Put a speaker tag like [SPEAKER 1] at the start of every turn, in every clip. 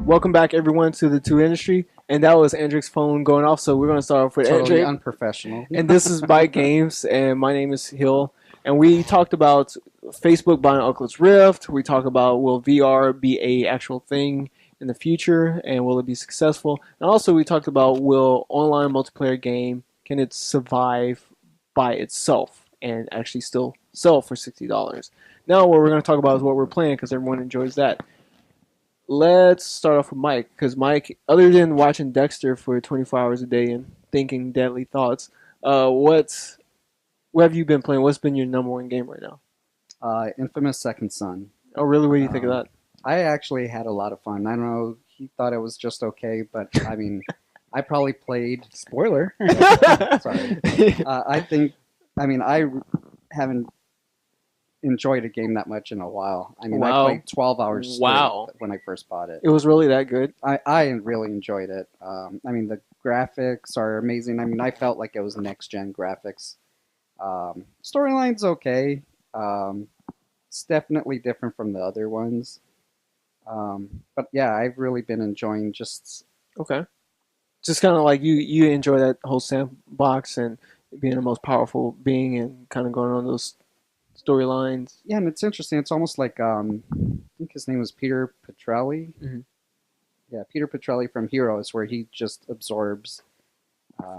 [SPEAKER 1] Welcome back, everyone, to the 2Industry. And that was Andrick's phone going off, so we're going to start off with
[SPEAKER 2] Totally
[SPEAKER 1] Andrick.
[SPEAKER 2] unprofessional.
[SPEAKER 1] And this is by Gamez, and my name is Hill. And we talked about Facebook buying Oculus Rift. We talked about will VR be a actual thing in the future, and will it be successful? And also, we talked about will online multiplayer game can it survive by itself and actually still sell for $60? Now, what we're going to talk about is what we're playing because everyone enjoys that. Let's start off with Mike, because Mike, other than watching Dexter for 24 hours a day and thinking deadly thoughts, what have you been playing? What's been your number one game right now?
[SPEAKER 2] Infamous Second Son.
[SPEAKER 1] Oh, really? What do you think of that?
[SPEAKER 2] I actually had a lot of fun. I don't know. He thought it was just okay, but I mean, I probably played.
[SPEAKER 3] Spoiler.
[SPEAKER 2] Sorry. I haven't enjoyed a game that much in a while. I mean,
[SPEAKER 1] Wow.
[SPEAKER 2] I played 12 hours straight
[SPEAKER 1] Wow.
[SPEAKER 2] when I first bought it.
[SPEAKER 1] It was really that good?
[SPEAKER 2] I really enjoyed it. I mean, the graphics are amazing. I mean, I felt like it was next-gen graphics. Storyline's okay. It's definitely different from the other ones. But yeah, I've really been enjoying just...
[SPEAKER 1] Okay. Just kind of like you enjoy that whole sandbox and being the most powerful being and kind of going on those storylines.
[SPEAKER 2] Yeah, and it's interesting. It's almost like, I think his name was Peter Petrelli.
[SPEAKER 1] Mhm.
[SPEAKER 2] Yeah, Peter Petrelli from Heroes, where he just absorbs...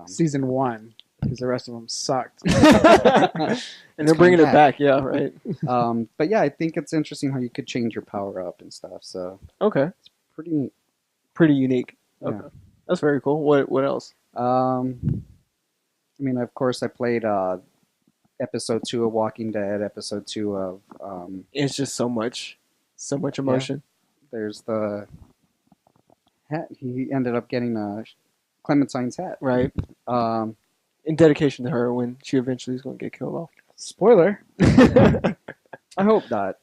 [SPEAKER 3] Season 1, because the rest of them sucked.
[SPEAKER 1] And they're bringing it back, yeah, right.
[SPEAKER 2] But yeah, I think it's interesting how you could change your power up and stuff. So
[SPEAKER 1] Okay.
[SPEAKER 2] it's pretty neat.
[SPEAKER 1] Pretty unique. Okay.
[SPEAKER 2] Yeah.
[SPEAKER 1] That's very cool. What else?
[SPEAKER 2] I mean, of course, I played episode 2 of Walking Dead, episode 2 of
[SPEAKER 1] It's just so much emotion.
[SPEAKER 2] there's the hat. He ended up getting a Clementine's hat.
[SPEAKER 1] Right.
[SPEAKER 2] Um,
[SPEAKER 1] In dedication to her when she eventually is going to get killed off.
[SPEAKER 3] Spoiler.
[SPEAKER 2] I hope not.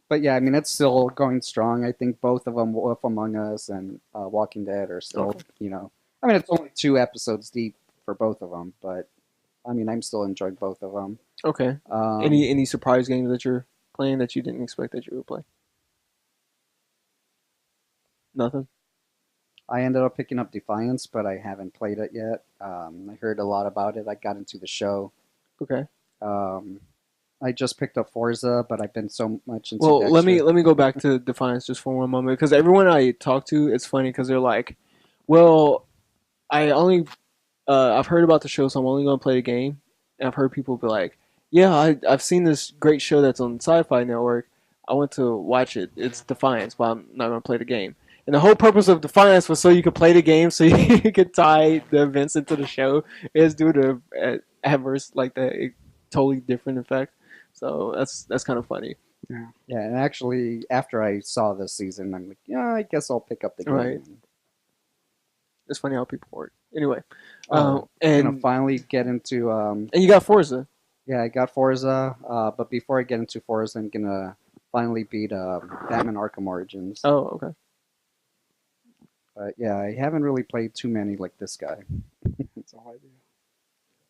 [SPEAKER 2] But yeah, I mean, it's still going strong. I think both of them, Wolf Among Us and Walking Dead, are still, I mean, it's only 2 episodes deep for both of them, but I mean, I'm still enjoying both of them.
[SPEAKER 1] Okay. Any surprise games that you're playing that you didn't expect that you would play? Nothing?
[SPEAKER 2] I ended up picking up Defiance, but I haven't played it yet. I heard a lot about it. I got into the show.
[SPEAKER 1] Okay.
[SPEAKER 2] I just picked up Forza, but I've been so much into
[SPEAKER 1] Well,
[SPEAKER 2] Dexter.
[SPEAKER 1] let me go back to Defiance just for one moment, because everyone I talk to, it's funny because they're like, "Well, I've heard about the show, so I'm only going to play the game." And I've heard people be like, "Yeah, I've seen this great show that's on Sci-Fi Network. I went to watch it. It's Defiance, but I'm not going to play the game." And the whole purpose of Defiance was so you could play the game, so you could tie the events into the show. It's due to adverse, like the totally different effect. So that's kind of funny.
[SPEAKER 3] Yeah.
[SPEAKER 2] Yeah, and actually, after I saw this season, I'm like, yeah, I guess I'll pick up the game.
[SPEAKER 1] Right. It's funny how people work. Anyway,
[SPEAKER 2] I'm
[SPEAKER 1] and
[SPEAKER 2] gonna finally get into.
[SPEAKER 1] and you got Forza.
[SPEAKER 2] Yeah, I got Forza, but before I get into Forza, I'm gonna finally beat Batman Arkham Origins.
[SPEAKER 1] Oh, okay.
[SPEAKER 2] But yeah, I haven't really played too many like this guy.
[SPEAKER 3] That's all I do.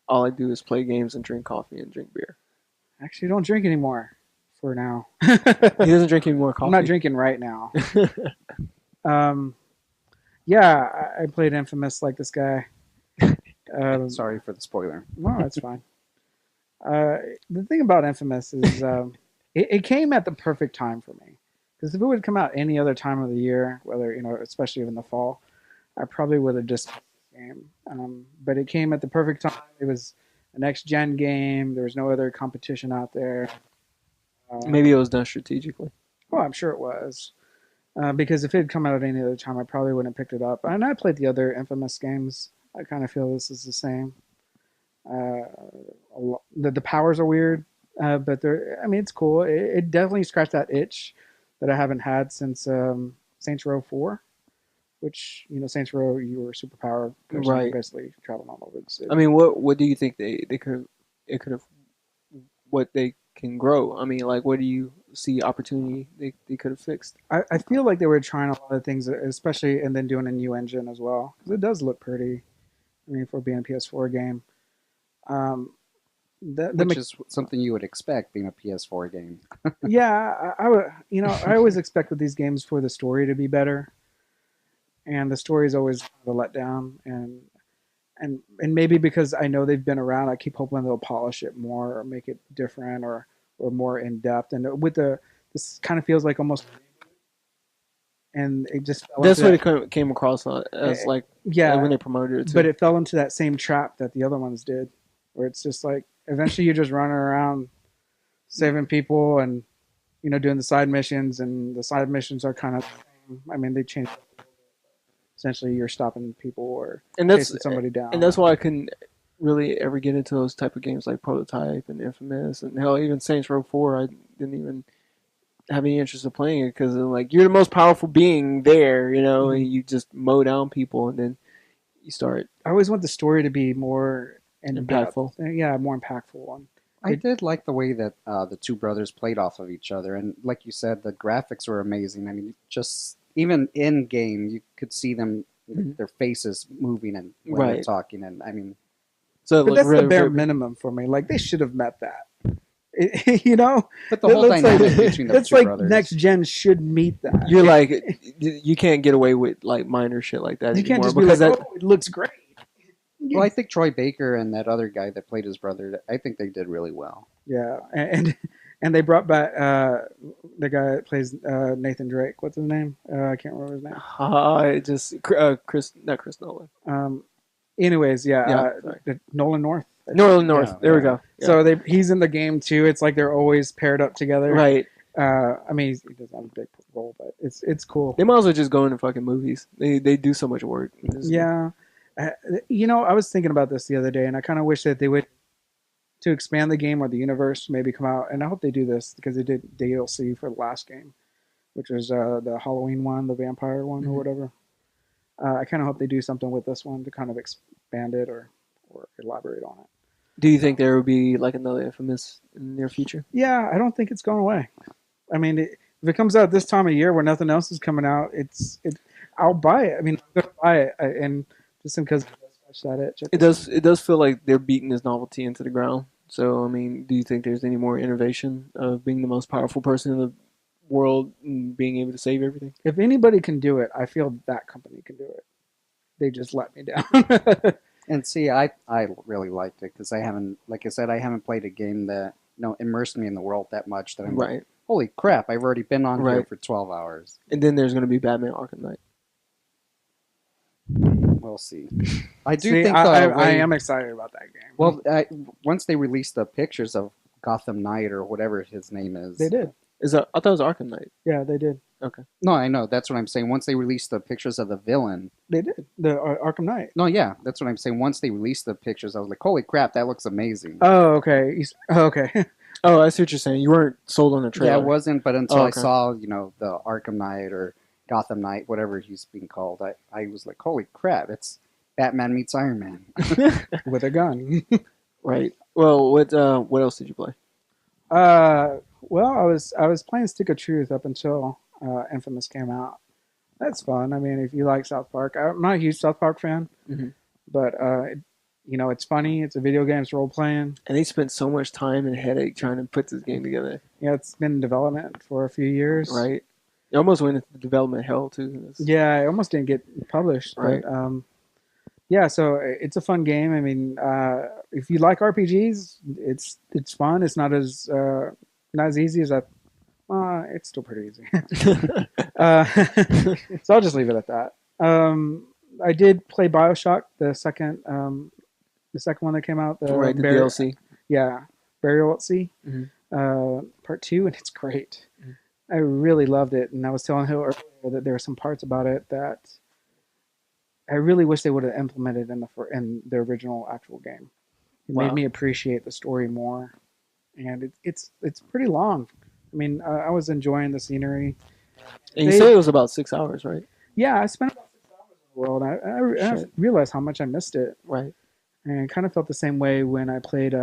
[SPEAKER 1] All I do is play games and drink coffee and drink beer.
[SPEAKER 3] Actually, don't drink anymore for now.
[SPEAKER 1] He doesn't drink any more coffee.
[SPEAKER 3] I'm not drinking right now. Yeah, I played Infamous like this guy.
[SPEAKER 2] Sorry for the spoiler.
[SPEAKER 3] No, that's fine. The thing about Infamous is it came at the perfect time for me. Because if it would come out any other time of the year, whether, especially in the fall, I probably would have just played this game. But it came at the perfect time. It was a next-gen game. There was no other competition out there.
[SPEAKER 1] Maybe it was done strategically.
[SPEAKER 3] Well, I'm sure it was. Because if it had come out at any other time, I probably wouldn't have picked it up. And I played the other Infamous games. I kind of feel this is the same. The powers are weird, but it's cool. It definitely scratched that itch that I haven't had since Saints Row 4, which, Saints Row, you were a superpower person,
[SPEAKER 1] Right.
[SPEAKER 3] basically traveling all over the city.
[SPEAKER 1] I mean, what do you think they could have what they can grow? I mean, like, what do you see opportunity they could have fixed?
[SPEAKER 3] I feel like they were trying a lot of things, especially, and then doing a new engine as well, because it does look pretty. I mean, for being a PS4 game.
[SPEAKER 2] which is something you would expect being a PS4 game.
[SPEAKER 3] Yeah, I would. You know, I always expect with these games for the story to be better, and the story is always kind of a letdown. And maybe because I know they've been around, I keep hoping they'll polish it more or make it different or more in depth. And with this kind of feels like almost, and it just fell
[SPEAKER 1] That's
[SPEAKER 3] into
[SPEAKER 1] what
[SPEAKER 3] that.
[SPEAKER 1] it came across as like
[SPEAKER 3] Yeah,
[SPEAKER 1] when they promoted it too.
[SPEAKER 3] but it fell into that same trap that the other ones did, where it's just like eventually you're just running around saving people and doing the side missions, and the side missions are kind of, I mean, they changed. Essentially, you're stopping people or
[SPEAKER 1] and that's
[SPEAKER 3] chasing somebody down.
[SPEAKER 1] and that's why I couldn't really ever get into those type of games like Prototype and Infamous, and hell, even Saints Row 4. I didn't even have any interest in playing it because like you're the most powerful being there, and you just mow down people, and then you start
[SPEAKER 3] I always want the story to be more
[SPEAKER 1] impactful.
[SPEAKER 3] Yeah, more impactful one.
[SPEAKER 2] I did like the way that the two brothers played off of each other, and like you said, the graphics were amazing. I mean, just even in game, you could see them, their faces moving and when they're
[SPEAKER 1] Right.
[SPEAKER 2] talking, and I mean,
[SPEAKER 1] So
[SPEAKER 3] But that's
[SPEAKER 1] really,
[SPEAKER 3] the bare
[SPEAKER 1] really-
[SPEAKER 3] minimum for me. Like they should have met that.
[SPEAKER 2] but the whole
[SPEAKER 3] That's like-
[SPEAKER 2] dynamic between the
[SPEAKER 3] That's
[SPEAKER 2] two
[SPEAKER 3] like
[SPEAKER 2] brothers.
[SPEAKER 3] next gen should meet that.
[SPEAKER 1] You're like you can't get away with like minor shit like that
[SPEAKER 3] You can't
[SPEAKER 1] anymore
[SPEAKER 3] just be
[SPEAKER 1] because
[SPEAKER 3] like,
[SPEAKER 1] that
[SPEAKER 3] oh, it looks great.
[SPEAKER 2] Well, I think Troy Baker and that other guy that played his brother, I think they did really well.
[SPEAKER 3] Yeah, and they brought back the guy that plays Nathan Drake. What's his name? I can't remember his name.
[SPEAKER 1] it just not Chris Nolan.
[SPEAKER 3] Anyways,
[SPEAKER 1] Yeah, sorry.
[SPEAKER 3] Nolan North.
[SPEAKER 1] Northern North.
[SPEAKER 2] Yeah,
[SPEAKER 1] There we
[SPEAKER 2] yeah.
[SPEAKER 1] go. Yeah.
[SPEAKER 3] So he's in the game too. It's like they're always paired up together.
[SPEAKER 1] right.
[SPEAKER 3] I mean, he doesn't have a big role, but it's cool.
[SPEAKER 1] They might as well just go into fucking movies. They do so much work.
[SPEAKER 3] Yeah. I was thinking about this the other day, and I kind of wish that they would, to expand the game or the universe, maybe come out, and I hope they do this because they did DLC for the last game, which was the Halloween one, the vampire one, or whatever. I kind of hope they do something with this one to kind of expand it or elaborate on it.
[SPEAKER 1] Do you think there will be like another Infamous in the near future?
[SPEAKER 3] Yeah, I don't think it's going away. I mean, if it comes out this time of year where nothing else is coming out, I'll buy it. I mean, I'm gonna buy it, and just because that itch.
[SPEAKER 1] It does feel like they're beating this novelty into the ground. So I mean, do you think there's any more innovation of being the most powerful person in the world and being able to save everything?
[SPEAKER 3] If anybody can do it, I feel that company can do it. They just let me down.
[SPEAKER 2] And see, I really liked it because I haven't, like I said, I haven't played a game that immersed me in the world that much that I'm like,
[SPEAKER 1] Right.
[SPEAKER 2] holy crap, I've already been on here
[SPEAKER 1] Right.
[SPEAKER 2] for 12 hours.
[SPEAKER 1] And then there's going to be Batman Arkham Knight.
[SPEAKER 2] We'll see. I do
[SPEAKER 3] See,
[SPEAKER 2] think
[SPEAKER 3] I am excited about that game.
[SPEAKER 2] Well, once they released the pictures of Gotham Knight or whatever his name is,
[SPEAKER 3] they did.
[SPEAKER 1] I thought it was Arkham Knight.
[SPEAKER 3] Yeah, they did.
[SPEAKER 1] Okay.
[SPEAKER 2] No, I know. That's what I'm saying. Once they released the pictures of the villain.
[SPEAKER 3] They did. The Arkham Knight.
[SPEAKER 2] No, yeah, that's what I'm saying. Once they released the pictures, I was like, holy crap, that looks amazing.
[SPEAKER 3] Oh, okay. Okay.
[SPEAKER 1] Oh, I see what you're saying. You weren't sold on the trailer.
[SPEAKER 2] Yeah, it wasn't, but until
[SPEAKER 1] Oh,
[SPEAKER 2] I
[SPEAKER 1] okay.
[SPEAKER 2] saw, the Arkham Knight or Gotham Knight, whatever he's being called, I was like, holy crap, it's Batman meets Iron Man.
[SPEAKER 3] With a gun.
[SPEAKER 1] Right. Well, what else did you play?
[SPEAKER 3] Well, I was playing Stick of Truth up until Infamous came out. That's fun. I mean, if you like South Park, I'm not a huge South Park fan,
[SPEAKER 1] Mhm.
[SPEAKER 3] but it's funny. It's a video game. It's role playing.
[SPEAKER 1] And they spent so much time and headache trying to put this game together.
[SPEAKER 3] Yeah, it's been in development for a few years.
[SPEAKER 1] Right. It almost went into development hell too. It's-
[SPEAKER 3] Yeah, it almost didn't get published.
[SPEAKER 1] Right.
[SPEAKER 3] But, yeah, so it's a fun game. I mean, if you like RPGs, it's fun. It's not as easy as I. It's still pretty easy. So I'll just leave it at that. I did play BioShock, the second one that came out.
[SPEAKER 1] right. The DLC.
[SPEAKER 3] Yeah, Burial at Sea,
[SPEAKER 1] Mhm.
[SPEAKER 3] part 2, and it's great.
[SPEAKER 1] Mhm.
[SPEAKER 3] I really loved it, and I was telling Hill earlier that there were some parts about it that I really wish they would have implemented in the original actual game. It
[SPEAKER 1] Wow.
[SPEAKER 3] made me appreciate the story more, and it's pretty long. I mean, I was enjoying the scenery.
[SPEAKER 1] And you
[SPEAKER 3] They-
[SPEAKER 1] said it was about 6 hours, right?
[SPEAKER 3] Yeah, I spent about 6 hours in the world. I
[SPEAKER 1] Shit.
[SPEAKER 3] realized how much I missed it,
[SPEAKER 1] Right.
[SPEAKER 3] and I kind of felt the same way when I played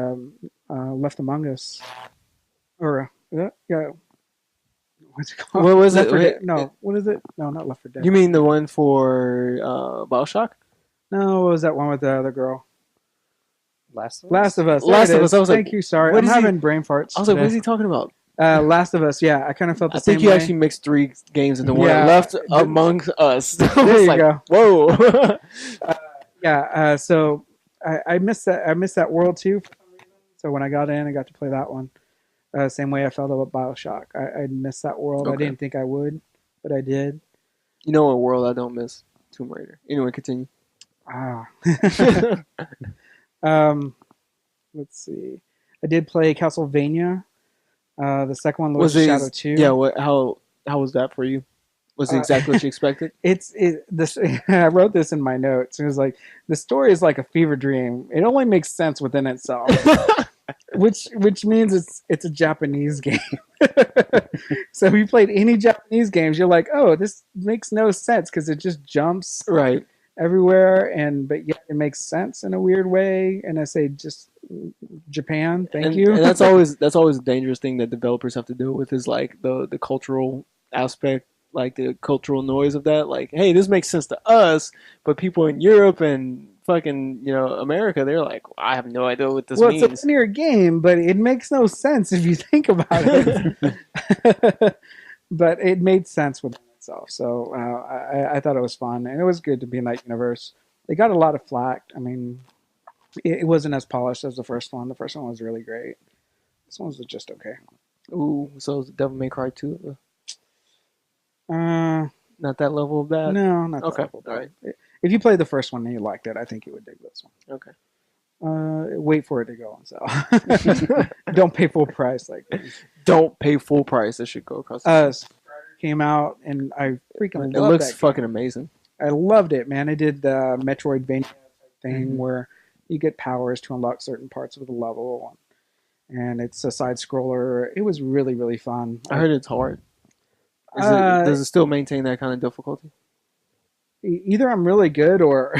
[SPEAKER 3] Left Among Us, or yeah. What's it called?
[SPEAKER 1] What was
[SPEAKER 3] Left
[SPEAKER 1] it?
[SPEAKER 3] 4 Dead.
[SPEAKER 1] Wait,
[SPEAKER 3] No, what is it? No, not Left 4 Dead.
[SPEAKER 1] You mean the one for BioShock?
[SPEAKER 3] No, what was that one with the other girl?
[SPEAKER 2] Last of Us.
[SPEAKER 3] Last of Us.
[SPEAKER 1] Last
[SPEAKER 3] There
[SPEAKER 1] of
[SPEAKER 3] it
[SPEAKER 1] Us,
[SPEAKER 3] is.
[SPEAKER 1] I was like,
[SPEAKER 3] Thank you. Sorry,
[SPEAKER 1] what
[SPEAKER 3] I'm
[SPEAKER 1] is he-
[SPEAKER 3] having brain farts.
[SPEAKER 1] I was like,
[SPEAKER 3] today.
[SPEAKER 1] what is he talking about?
[SPEAKER 3] Last of Us. Yeah, I kind of felt the
[SPEAKER 1] I
[SPEAKER 3] same
[SPEAKER 1] think you
[SPEAKER 3] way.
[SPEAKER 1] actually mixed 3 games into one.
[SPEAKER 3] Yeah.
[SPEAKER 1] Left Among Us. I
[SPEAKER 3] There
[SPEAKER 1] was
[SPEAKER 3] you
[SPEAKER 1] like,
[SPEAKER 3] go.
[SPEAKER 1] whoa.
[SPEAKER 3] Yeah. So I missed that. I missed that world too. For some reason. So when I got in, I got to play that one. Same way I felt about BioShock. I missed that world. I
[SPEAKER 1] Okay.
[SPEAKER 3] didn't think I would, but I did.
[SPEAKER 1] You know what world I don't miss? Tomb Raider. Anyway, continue.
[SPEAKER 3] Ah. Let's see. I did play Castlevania. The second one was Shadow 2.
[SPEAKER 1] Yeah, how was that for you? Was it exactly what you expected?
[SPEAKER 3] This I wrote this in my notes. It was like the story is like a fever dream. It only makes sense within itself. which means it's a Japanese game. So if you played any Japanese games, you're like, oh, this makes no sense because it just jumps
[SPEAKER 1] Right.
[SPEAKER 3] everywhere, but yet it makes sense in a weird way. And I say, just Japan, thank you.
[SPEAKER 1] And that's always a dangerous thing that developers have to deal with is like the cultural aspect, like the cultural noise of that. Like, hey, this makes sense to us, but people in Europe and fucking America, they're like, I have no idea what this means.
[SPEAKER 3] It's a linear game, but it makes no sense if you think about it. But it made sense within itself. So I thought it was fun, and it was good to be in that universe. They got a lot of flack. I mean, it wasn't as polished as the first one. The first one was really great. This one was just okay.
[SPEAKER 1] Ooh, so is Devil May Cry 2
[SPEAKER 3] Uh,
[SPEAKER 1] not that level of bad?
[SPEAKER 3] no, not
[SPEAKER 1] Okay,
[SPEAKER 3] that level.
[SPEAKER 1] all right.
[SPEAKER 3] If you played the first one and you liked it, I think you would dig this one.
[SPEAKER 1] Okay.
[SPEAKER 3] Wait for it to go on sale. Don't pay full price like this.
[SPEAKER 1] Don't pay full price. It should go across the
[SPEAKER 3] Starter came out, and I freaking
[SPEAKER 1] It
[SPEAKER 3] loved
[SPEAKER 1] looks
[SPEAKER 3] that game.
[SPEAKER 1] fucking amazing.
[SPEAKER 3] I loved it, man. I did the Metroidvania thing
[SPEAKER 1] Mhm.
[SPEAKER 3] where you get powers to unlock certain parts of the level, and it's a side scroller. It was really, really fun.
[SPEAKER 1] I heard it's hard. Does it still maintain that kind of difficulty?
[SPEAKER 3] Either I'm really good or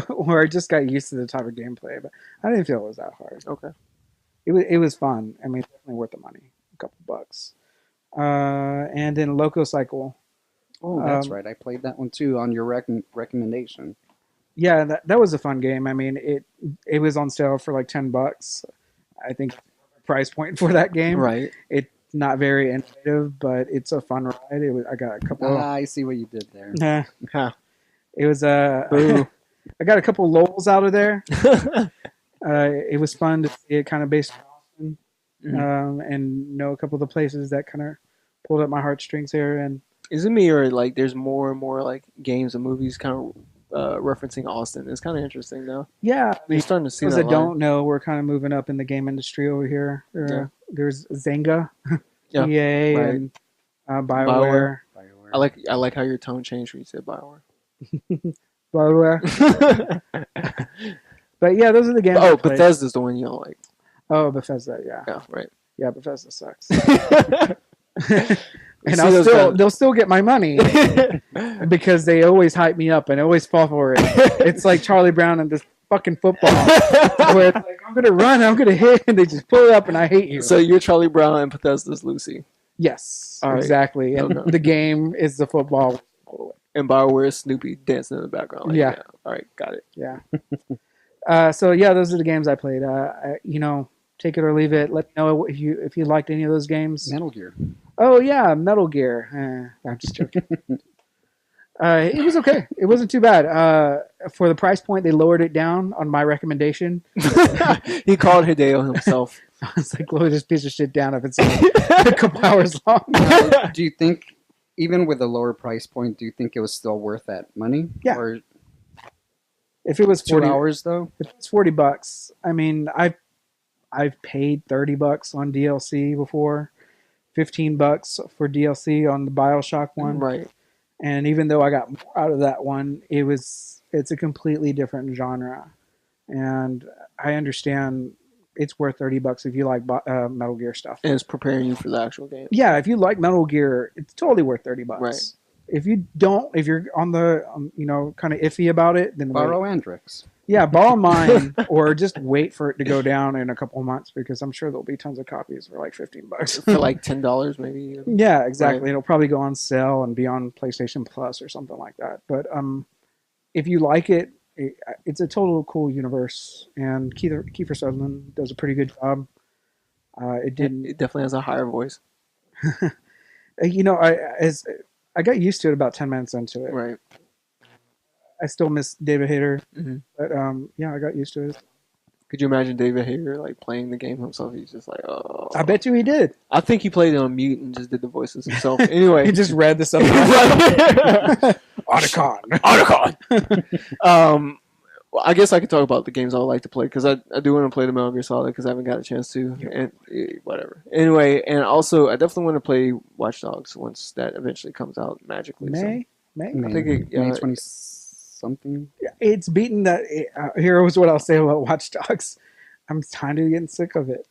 [SPEAKER 3] or I just got used to the type of gameplay, but I didn't feel it was that hard.
[SPEAKER 1] Okay.
[SPEAKER 3] It was fun. I mean, definitely worth the money, a couple bucks. And then Loco Cycle.
[SPEAKER 2] Oh, that's right. I played that one too on your recommendation.
[SPEAKER 3] Yeah, that was a fun game. I mean, it was on sale for like $10. I think price point for that game.
[SPEAKER 1] Right.
[SPEAKER 3] It's not very innovative, but it's a fun ride. I got a couple.
[SPEAKER 2] I see what you did there.
[SPEAKER 3] Nah,
[SPEAKER 1] Huh.
[SPEAKER 3] it was
[SPEAKER 1] Boo.
[SPEAKER 3] I got a couple lols out of there. It was fun to see it kind of based on Austin, and know a couple of the places that kind of pulled up my heartstrings here. And
[SPEAKER 1] Is it me or like there's more and more like games and movies kind of referencing Austin? It's kind of interesting though.
[SPEAKER 3] yeah, I mean,
[SPEAKER 1] You're starting to see
[SPEAKER 3] those
[SPEAKER 1] that
[SPEAKER 3] that
[SPEAKER 1] line.
[SPEAKER 3] don't know, we're kind of moving up in the game industry over here. There's Zynga,
[SPEAKER 1] Yeah,
[SPEAKER 3] EA,
[SPEAKER 1] right.
[SPEAKER 3] and BioWare.
[SPEAKER 1] I like how your tone changed when you said Bioware.
[SPEAKER 3] BioWare. But yeah, those are the games. I played.
[SPEAKER 1] Bethesda's the one you don't like.
[SPEAKER 3] Oh, Bethesda, yeah.
[SPEAKER 1] Yeah, right.
[SPEAKER 3] Yeah, Bethesda sucks.
[SPEAKER 1] You
[SPEAKER 3] And
[SPEAKER 1] see those guys-
[SPEAKER 3] they'll still get my money because they always hype me up and I always fall for it. It's like Charlie Brown and this fucking football where it's like, I'm gonna run, I'm gonna hit, and they just pull it up and I hate you.
[SPEAKER 1] So you're Charlie Brown and Bethesda's Lucy.
[SPEAKER 3] Yes,
[SPEAKER 1] All right.
[SPEAKER 3] exactly. And
[SPEAKER 1] Okay.
[SPEAKER 3] the game is the football.
[SPEAKER 1] And Bioware is Snoopy dancing in the background. Like,
[SPEAKER 3] Yeah.
[SPEAKER 1] All right, got it.
[SPEAKER 3] Yeah. So yeah, those are the games I played. Take it or leave it. Let me know if you liked any of those games.
[SPEAKER 2] Metal Gear.
[SPEAKER 3] Oh yeah, Metal Gear. I'm just joking. It was okay. It wasn't too bad. For the price point, they lowered it down on my recommendation.
[SPEAKER 1] He called Hideo himself.
[SPEAKER 3] I was like, lower this piece of shit down if it's a couple hours long.
[SPEAKER 2] Do you think, even with a lower price point, do you think it was still worth that money?
[SPEAKER 3] Yeah.
[SPEAKER 2] Or
[SPEAKER 3] If it was
[SPEAKER 2] 2
[SPEAKER 3] 40
[SPEAKER 2] hours though?
[SPEAKER 3] if it's $40, I mean, I've paid $30 on DLC before, $15 for DLC on the BioShock one,
[SPEAKER 1] Right.
[SPEAKER 3] and even though I got more out of that one, it's a completely different genre, and I understand it's worth $30 if you like Metal Gear stuff.
[SPEAKER 1] And it's preparing you for the actual game.
[SPEAKER 3] Yeah, if you like Metal Gear, it's totally worth $30.
[SPEAKER 1] Right.
[SPEAKER 3] If you don't, if you're on the kind of iffy about it, then
[SPEAKER 2] Borrow
[SPEAKER 3] wait.
[SPEAKER 2] Andrick's.
[SPEAKER 3] Yeah, borrow mine or just wait for it to go down in a couple of months because I'm sure there'll be tons of copies for like $15.
[SPEAKER 1] For like $10 maybe.
[SPEAKER 3] Yeah, exactly.
[SPEAKER 1] Right.
[SPEAKER 3] It'll probably go on sale and be on PlayStation Plus or something like that. But if you like it it's a total cool universe, and Kiefer Sutherland does a pretty good job. It didn't,
[SPEAKER 1] It definitely has a higher voice.
[SPEAKER 3] I got used to it about 10 minutes into it.
[SPEAKER 1] Right.
[SPEAKER 3] I still miss David Hayter,
[SPEAKER 1] Hmm.
[SPEAKER 3] but yeah, I got used to it.
[SPEAKER 1] Could you imagine David Hayter like playing the game himself? He's just like, oh.
[SPEAKER 3] I bet you he did.
[SPEAKER 1] I think he played it on mute and just did the voices himself. Anyway,
[SPEAKER 3] He just read the stuff. Otacon.
[SPEAKER 1] Otacon. Well, I guess I could talk about the games I would like to play because I do want to play the Metal Gear Solid because I haven't got a chance to. And whatever. Anyway, and also I definitely want to play Watch Dogs once that eventually comes out magically.
[SPEAKER 3] May.
[SPEAKER 1] I think
[SPEAKER 2] May 20 something.
[SPEAKER 3] It's beaten that. Here's what I'll say about Watch Dogs. I'm kind of getting sick of it.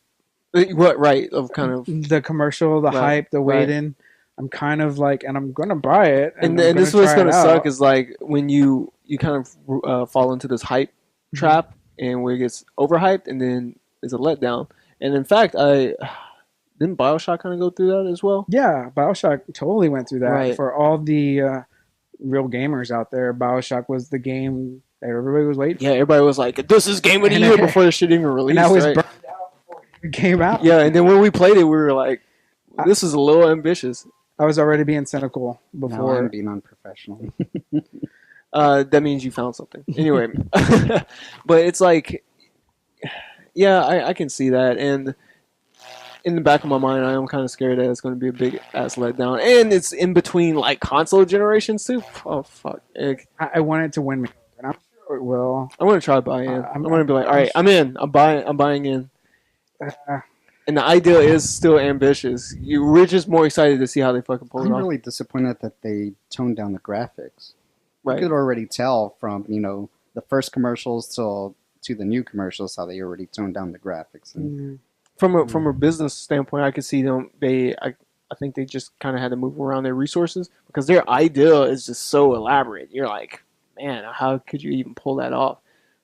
[SPEAKER 1] What right of kind of
[SPEAKER 3] The commercial, the
[SPEAKER 1] Right,
[SPEAKER 3] hype, the
[SPEAKER 1] right.
[SPEAKER 3] waiting. I'm kind of like, and I'm gonna buy it.
[SPEAKER 1] and
[SPEAKER 3] I'm
[SPEAKER 1] this is
[SPEAKER 3] gonna
[SPEAKER 1] what's
[SPEAKER 3] try
[SPEAKER 1] going to
[SPEAKER 3] it
[SPEAKER 1] suck
[SPEAKER 3] out.
[SPEAKER 1] is like when you kind of fall into this hype trap and where it gets overhyped and then it's a letdown. And in fact, I didn't BioShock kind of go through that as well.
[SPEAKER 3] Yeah, Bioshock totally went through that.
[SPEAKER 1] Right.
[SPEAKER 3] For all the real gamers out there, Bioshock was the game that everybody was waiting
[SPEAKER 1] Yeah, everybody was like, "This is game of the
[SPEAKER 3] And
[SPEAKER 1] year"
[SPEAKER 3] I-
[SPEAKER 1] before the shit even
[SPEAKER 3] for.
[SPEAKER 1] released.
[SPEAKER 3] And I was
[SPEAKER 1] right?
[SPEAKER 3] burned out before it came out.
[SPEAKER 1] Yeah, and then when we played it, we were like, "This is a little ambitious."
[SPEAKER 3] I was already being cynical
[SPEAKER 2] Now
[SPEAKER 3] before.
[SPEAKER 2] I'm being unprofessional.
[SPEAKER 1] That means you found something. Anyway, but it's like, yeah, I can see that, and in the back of my mind, I am kind of scared that it's going to be a big ass letdown, and it's in between like console generations too. Oh fuck!
[SPEAKER 3] I want it to win me, and I'm sure it will.
[SPEAKER 1] I want to try buying in. I'm going to be like, all right, I'm in. I'm buying in.
[SPEAKER 3] Uh,
[SPEAKER 1] And the idea is still ambitious. We're just more excited to see how they fucking pull it
[SPEAKER 2] I'm
[SPEAKER 1] off.
[SPEAKER 2] really disappointed that they toned down the graphics.
[SPEAKER 1] Right.
[SPEAKER 2] You could already tell from the first commercials to the new commercials how they already toned down the graphics. And
[SPEAKER 1] From a business standpoint, I could see them. I think they just kind of had to move around their resources because their idea is just so elaborate. You're like, man, how could you even pull that off?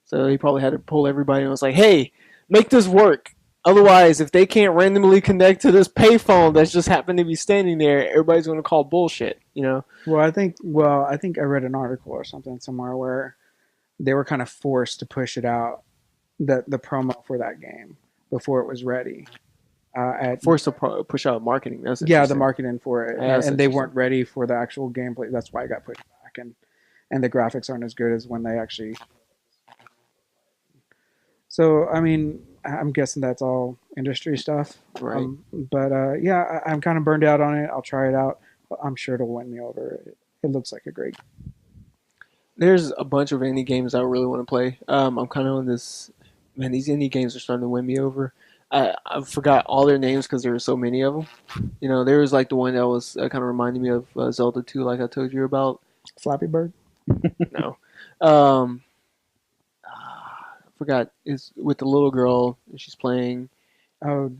[SPEAKER 1] So they probably had to pull everybody and was like, hey, make this work. Otherwise, if they can't randomly connect to this payphone that's just happened to be standing there, everybody's going to call bullshit.
[SPEAKER 3] Well, I think I read an article or something somewhere where they were kind of forced to push it out, the promo for that game before it was ready.
[SPEAKER 1] Forced to push out marketing. That's
[SPEAKER 3] the
[SPEAKER 1] interesting.
[SPEAKER 3] marketing for it,
[SPEAKER 1] Yeah, that's
[SPEAKER 3] and they
[SPEAKER 1] interesting.
[SPEAKER 3] weren't ready for the actual gameplay. That's why it got pushed back, and the graphics aren't as good as when they actually. So I mean, I'm guessing that's all industry stuff.
[SPEAKER 1] Right.
[SPEAKER 3] But yeah, I'm kind of burned out on it. I'll try it out. I'm sure it'll win me over. It looks like a great.
[SPEAKER 1] There's a bunch of indie games I really want to play. I'm kind of on this. Man, these indie games are starting to win me over. I forgot all their names because there were so many of them. There was like the one that was kind of reminding me of Zelda 2, like I told you about.
[SPEAKER 3] Flappy Bird.
[SPEAKER 1] No. I forgot. It's with the little girl and she's playing.
[SPEAKER 3] Oh,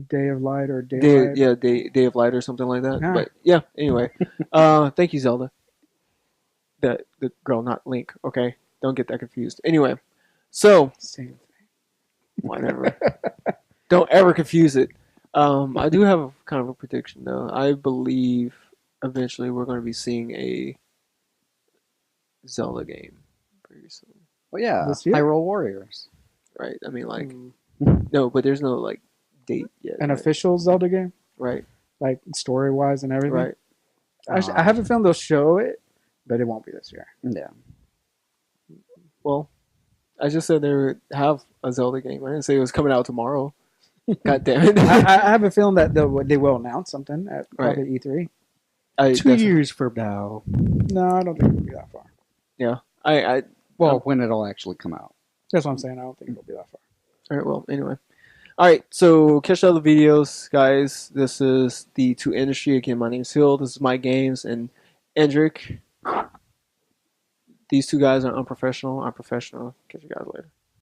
[SPEAKER 3] Day of Light or Daylight.
[SPEAKER 1] Day of Light or something like that.
[SPEAKER 3] Ah.
[SPEAKER 1] But yeah, anyway. Thank you, Zelda. The girl, not Link. Okay, don't get that confused. Anyway, so
[SPEAKER 3] Same thing.
[SPEAKER 1] whatever. Don't ever confuse it. I do have kind of a prediction though. I believe eventually we're going to be seeing a Zelda game pretty soon.
[SPEAKER 2] well, yeah,
[SPEAKER 3] This year?
[SPEAKER 2] Hyrule Warriors.
[SPEAKER 1] Right? I mean, like,
[SPEAKER 3] Mm.
[SPEAKER 1] no, but there's no like date yet.
[SPEAKER 3] An
[SPEAKER 1] right?
[SPEAKER 3] official Zelda game,
[SPEAKER 1] Right?
[SPEAKER 3] like story wise and everything.
[SPEAKER 1] Right?
[SPEAKER 3] I have a feeling they'll show it, but it won't be this year.
[SPEAKER 2] Yeah.
[SPEAKER 1] Well, I just said they would have a Zelda game. I didn't say it was coming out tomorrow. God damn it!
[SPEAKER 3] I have a feeling that they will announce something at probably E3.
[SPEAKER 2] Years from now.
[SPEAKER 3] No, I don't think it'll be that far.
[SPEAKER 2] Well, when it'll actually come out.
[SPEAKER 3] That's what I'm saying. I don't think it'll be that far.
[SPEAKER 1] All right, well, anyway. All right, so catch all the videos, guys. This is the 2Industry. Again, my name is Hill. This is my games. And Andrick, these two guys are unprofessional. I'm professional. Catch you guys later.